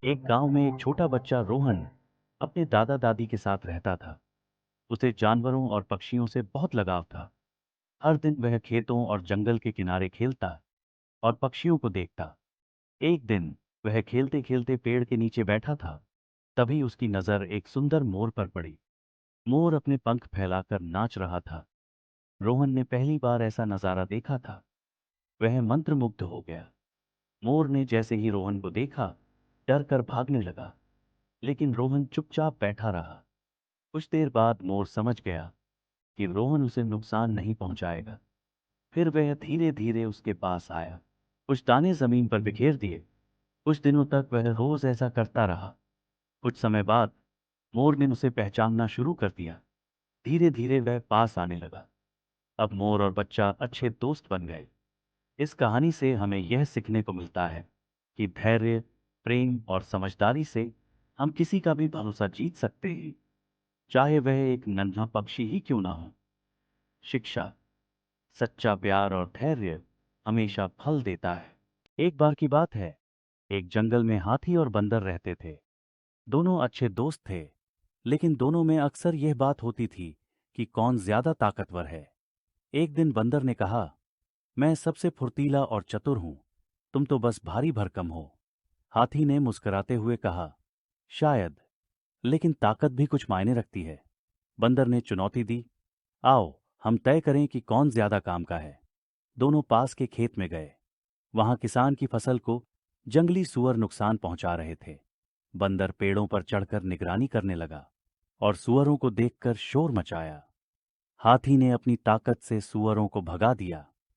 एक गांव में एक छोटा बच्चा रोहन अपने दादा दादी के साथ रहता था। उसे जानवरों और पक्षियों से बहुत लगाव था। हर दिन वह खेतों और जंगल के किनारे खेलता और पक्षियों को देखता। एक दिन वह खेलते खेलते पेड़ के नीचे बैठा था। तभी उसकी नजर एक सुंदर मोर पर पड़ी। मोर अपने पंख फैलाकर नाच रहा था। रोहन ने पहली बार ऐसा नजारा देखा था। वह मंत्रमुग्ध हो गया। मोर ने जैसे ही रोहन को देखा, डर कर भागने लगा, लेकिन रोहन चुपचाप बैठा रहा। कुछ देर बाद मोर समझ गया कि रोहन उसे नुकसान नहीं पहुंचाएगा। फिर वह धीरे धीरे उसके पास आया, कुछ दाने जमीन पर बिखेर दिए। कुछ दिनों तक वह रोज ऐसा करता रहा। कुछ समय बाद मोर ने उसे पहचानना शुरू कर दिया। धीरे धीरे वह पास आने लगा। अब मोर और बच्चा अच्छे दोस्त बन गए। इस कहानी से हमें यह सीखने को मिलता है कि धैर्य, प्रेम और समझदारी से हम किसी का भी भरोसा जीत सकते हैं, चाहे वह एक नन्हा पक्षी ही क्यों ना हो। शिक्षा: सच्चा प्यार और धैर्य हमेशा फल देता है। एक बार की बात है, एक जंगल में हाथी और बंदर रहते थे। दोनों अच्छे दोस्त थे, लेकिन दोनों में अक्सर यह बात होती थी कि कौन ज्यादा ताकतवर है। एक दिन बंदर ने कहा, मैं सबसे फुर्तीला और चतुर हूं, तुम तो बस भारी भरकम हो। हाथी ने मुस्कुराते हुए कहा, शायद, लेकिन ताकत भी कुछ मायने रखती है। बंदर ने चुनौती दी, आओ हम तय करें कि कौन ज्यादा काम का है। दोनों पास के खेत में गए। वहां किसान की फसल को जंगली सुअर नुकसान पहुंचा रहे थे। बंदर पेड़ों पर चढ़कर निगरानी करने लगा और सुअरों को देखकर शोर मचाया। हाथी ने अपनी ताकत से सुअरों को भगा दिया,